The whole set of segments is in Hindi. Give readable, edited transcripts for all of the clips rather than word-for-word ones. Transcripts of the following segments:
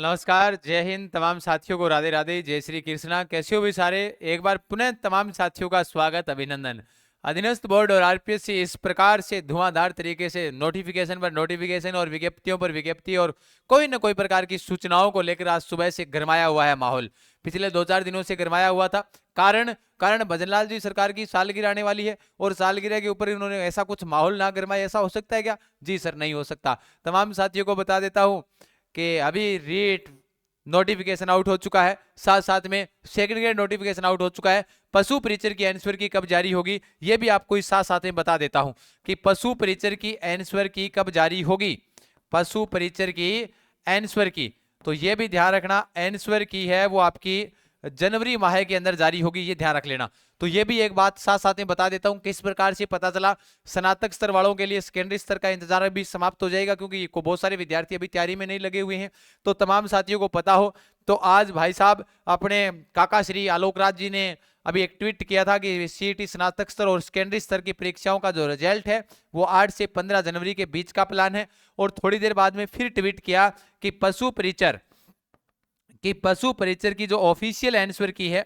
नमस्कार, जय हिंद। तमाम साथियों को राधे राधे, जय श्री कृष्णा। कैसे हो भी सारे? एक बार पुनः तमाम साथियों का स्वागत, अभिनंदन। अधीनस्थ बोर्ड और आरपीएससी इस प्रकार से धुआंधार तरीके से नोटिफिकेशन पर नोटिफिकेशन और विज्ञप्तियों पर विज्ञप्ति और कोई न कोई प्रकार की सूचनाओं को लेकर आज सुबह से गरमाया हुआ है माहौल। पिछले 2-4 दिनों से गरमाया हुआ था। कारण कारण भजनलाल जी सरकार की सालगिरह आने वाली है और सालगिरह के ऊपर इन्होंने ऐसा कुछ माहौल ना गरमाया। ऐसा हो सकता है क्या? जी सर, नहीं हो सकता। तमाम साथियों को बता देता हूं कि अभी रीट नोटिफिकेशन आउट हो चुका है, साथ साथ में सेकंड ग्रेड नोटिफिकेशन आउट हो चुका है। पशु परिचर की आंसर की कब जारी होगी ये भी आपको इस साथ साथ में बता देता हूं कि पशु परिचर की आंसर की कब जारी होगी। पशु परिचर की आंसर की तो ये भी ध्यान रखना, आंसर की है वो आपकी जनवरी माह के अंदर जारी होगी, ये ध्यान रख लेना। तो ये भी एक बात साथ साथ में बता देता हूं किस प्रकार से पता चला। स्नातक स्तर वालों के लिए सेकेंडरी स्तर का इंतजार भी समाप्त हो जाएगा, क्योंकि बहुत सारे विद्यार्थी अभी तैयारी में नहीं लगे हुए हैं। तो तमाम साथियों को पता हो तो आज भाई साहब अपने काका श्री आलोक राज जी ने अभी एक ट्वीट किया था कि सीईटी स्नातक स्तर और सेकेंडरी स्तर की परीक्षाओं का जो रिजल्ट है वो 8 से 15 जनवरी के बीच का प्लान है। और थोड़ी देर बाद में फिर ट्वीट किया कि पशु परिचर की जो ऑफिशियल आंसर की है,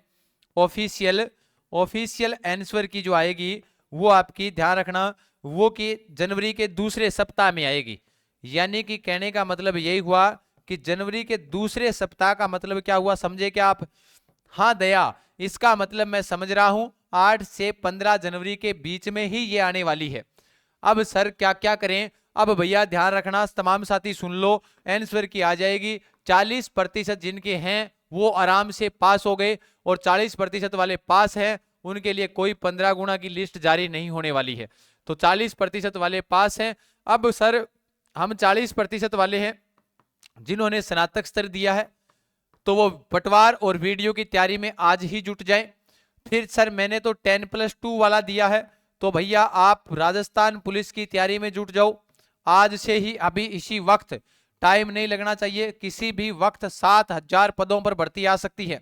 ऑफिशियल आंसर की जो आएगी वो आपकी ध्यान रखना वो कि जनवरी के दूसरे सप्ताह में आएगी। यानी कि कहने का मतलब यही हुआ कि जनवरी के दूसरे सप्ताह का मतलब क्या हुआ, समझे क्या आप? हाँ दया, इसका मतलब मैं समझ रहा हूं 8 से 15 जनवरी के बीच में ही ये आने वाली है। अब सर क्या क्या करें? अब भैया ध्यान रखना, तमाम साथी सुन लो, आंसर की आ जाएगी। 40% जिनके हैं वो आराम से पास हो गए और 40% वाले पास हैं उनके लिए कोई 15 गुना की लिस्ट जारी नहीं होने वाली है। तो 40% वाले पास हैं। अब सर हम 40% वाले हैं जिन्होंने स्नातक स्तर दिया है तो वो पटवार और वीडियो की तैयारी में आज ही जुट जाए। फिर सर मैंने तो 10+2 वाला दिया है तो भैया आप राजस्थान पुलिस की तैयारी में जुट जाओ आज से ही, अभी इसी वक्त। टाइम नहीं लगना चाहिए, किसी भी वक्त 7,000 पदों पर भर्ती आ सकती है।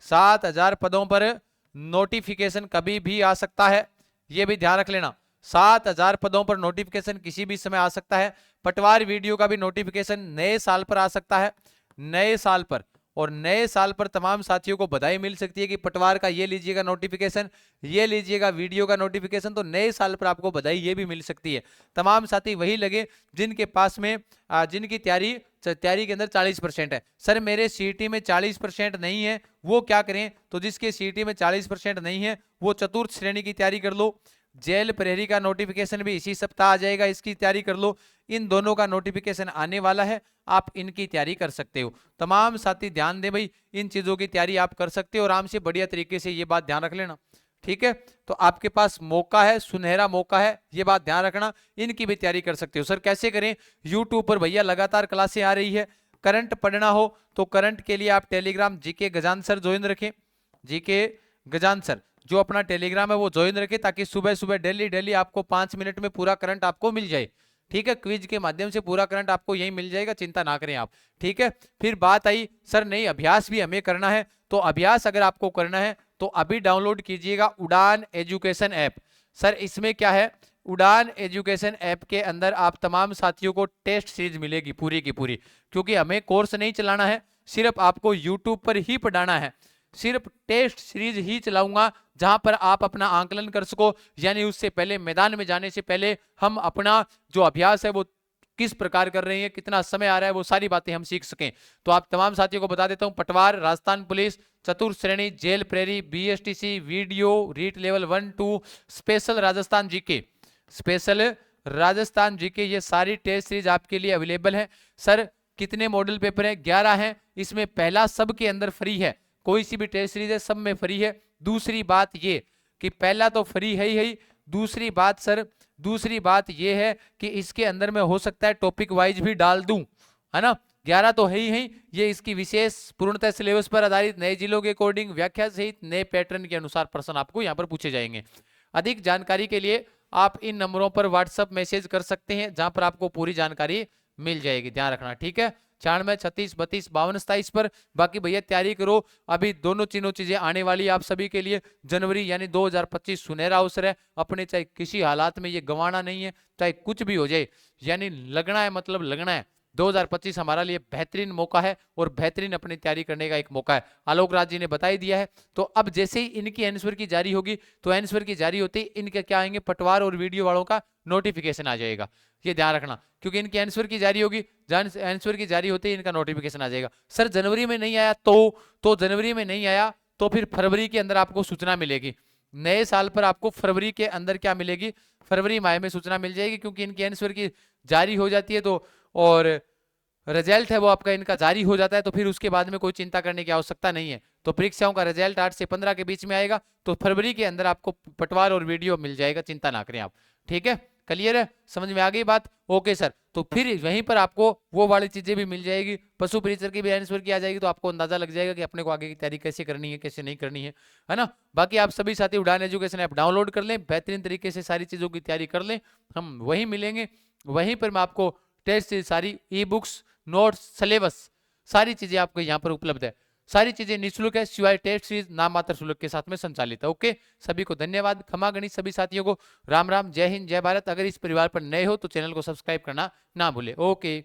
7,000 पदों पर नोटिफिकेशन कभी भी आ सकता है, यह भी ध्यान रख लेना। 7,000 पदों पर नोटिफिकेशन किसी भी समय आ सकता है। पटवार वीडियो का भी नोटिफिकेशन नए साल पर आ सकता है, नए साल पर। और नए साल पर तमाम साथियों को बधाई मिल सकती है कि पटवार का ये लीजिएगा नोटिफिकेशन, ये लीजिएगा वीडियो का नोटिफिकेशन, तो नए साल पर आपको बधाई ये भी मिल सकती है। तमाम साथी वही लगे जिनके पास में जिनकी तैयारी के अंदर 40% है। सर मेरे सीईटी में 40% नहीं है, वो क्या करें? तो जिसके सीईटी में 40% नहीं है वो चतुर्थ श्रेणी की तैयारी कर लो। जेल प्रहरी का नोटिफिकेशन भी इसी सप्ताह आ जाएगा, इसकी तैयारी कर लो। इन दोनों का नोटिफिकेशन आने वाला है, आप इनकी तैयारी कर सकते हो। तमाम साथी ध्यान दें भाई, इन चीजों की तैयारी आप कर सकते हो आराम से बढ़िया तरीके से, ये बात ध्यान रख लेना। ठीक है, तो आपके पास मौका है, सुनहरा मौका है, ये बात ध्यान रखना। इनकी भी तैयारी कर सकते हो। सर कैसे करें? यूट्यूब पर भैया लगातार क्लासें आ रही है। करंट पढ़ना हो तो करंट के लिए आप टेलीग्राम जीके गजान सर ज्वाइन रखें। जीके गजान सर जो अपना टेलीग्राम है वो ज्वाइन रखें, ताकि सुबह सुबह डेली आपको 5 मिनट में पूरा करंट आपको मिल जाए। ठीक है, क्विज के माध्यम से पूरा करंट आपको यही मिल जाएगा, चिंता ना करें आप। ठीक है, फिर बात आई सर नहीं अभ्यास भी हमें करना है, तो अभ्यास अगर आपको करना है तो अभी डाउनलोड कीजिएगा उड़ान एजुकेशन ऐप। सर इसमें क्या है, उड़ान एजुकेशन ऐप के अंदर आप तमाम साथियों को टेस्ट सीरीज मिलेगी पूरी की पूरी, क्योंकि हमें कोर्स नहीं चलाना है, सिर्फ आपको यूट्यूब पर ही पढ़ाना है। सिर्फ टेस्ट सीरीज ही चलाऊंगा जहां पर आप अपना आंकलन कर सको, यानी उससे पहले मैदान में जाने से पहले हम अपना जो अभ्यास है वो किस प्रकार कर रहे हैं, कितना समय आ रहा है, वो सारी बातें हम सीख सकें। तो आप तमाम साथियों को बता देता हूं, पटवार, राजस्थान पुलिस, चतुर्थ श्रेणी, जेल प्रेरी, BSTC, video, REET level 1-2, special Rajasthan GK, ये सारी टेस्ट सीरीज आपके लिए अवेलेबल है। सर कितने मॉडल पेपर है? 11 है। इसमें पहला सबके अंदर फ्री है, कोई सी भी टेस्ट सीरीज है सब में फ्री है। दूसरी बात ये कि पहला तो फ्री है ही, दूसरी बात ये है कि इसके अंदर में हो सकता है टॉपिक वाइज भी डाल दूं, है ना। 11 तो है ही, ये इसकी विशेष पूर्णतः सिलेबस पर आधारित नए जिलों के अकॉर्डिंग व्याख्या सहित नए पैटर्न के अनुसार प्रश्न आपको यहाँ पर पूछे जाएंगे। अधिक जानकारी के लिए आप इन नंबरों पर व्हाट्सएप मैसेज कर सकते हैं, जहां पर आपको पूरी जानकारी मिल जाएगी, ध्यान रखना। ठीक है, 96 36 32 52 27 पर। बाकी भैया तैयारी करो, अभी दोनों चीजें आने वाली आप सभी के लिए। जनवरी यानी 2025 सुनहरा अवसर है, अपने चाहे किसी हालात में ये गंवाना नहीं है, चाहे कुछ भी हो जाए, यानी लगना है, मतलब लगना है। 2025 हमारा लिए बेहतरीन मौका है और बेहतरीन अपनी तैयारी करने का एक मौका है, आलोक राज जी ने बता ही दिया है। तो अब जैसे ही इनकी आंसर की जारी होगी तो आंसर की जारी होते ही इनके क्या आएंगे, पटवार और वीडियो वालों का नोटिफिकेशन आ जाएगा, ये ध्यान रखना, क्योंकि इनकी आंसर की जारी होगी, आंसर की जारी होते ही इनका नोटिफिकेशन आ जाएगा। सर जनवरी में नहीं आया तो जनवरी में नहीं आया तो फिर फरवरी के अंदर आपको सूचना मिलेगी, नए साल पर आपको फरवरी के अंदर क्या मिलेगी, फरवरी माह में सूचना मिल जाएगी, क्योंकि इनकी आंसर की जारी हो जाती है तो और रिजल्ट है वो आपका इनका जारी हो जाता है, तो फिर उसके बाद में कोई चिंता करने की आवश्यकता नहीं है। तो परीक्षाओं का रिजल्ट 8 से 15 के बीच में आएगा, तो फरवरी के अंदर आपको पटवार और वीडियो मिल जाएगा, चिंता ना करें आप, ठीक है, क्लियर है, समझ में आ गई बात, ओके सर। तो फिर वहीं पर आपको वो वाली चीजें भी मिल जाएगी, पशु परिचर की भी आंसर की आ जाएगी, तो आपको अंदाजा लग जाएगा कि अपने को आगे की तैयारी कैसे करनी है कैसे नहीं करनी है ना। बाकी आप सभी साथी उड़ान एजुकेशन ऐप डाउनलोड कर लें, बेहतरीन तरीके से सारी चीजों की तैयारी कर लें, हम वहीं मिलेंगे, वहीं पर मैं आपको टेस्ट से सारी ई बुक्स, नोट्स, सिलेबस, सारी चीजें आपको यहाँ पर उपलब्ध है, सारी चीजें निःशुल्क है, सिवाय टेस्ट सीरीज नाम मात्र शुल्क के साथ में संचालित है। ओके, सभी को धन्यवाद, खमा गणित सभी साथियों को राम राम, जय हिंद, जय भारत। अगर इस परिवार पर नए हो तो चैनल को सब्सक्राइब करना ना भूले। ओके।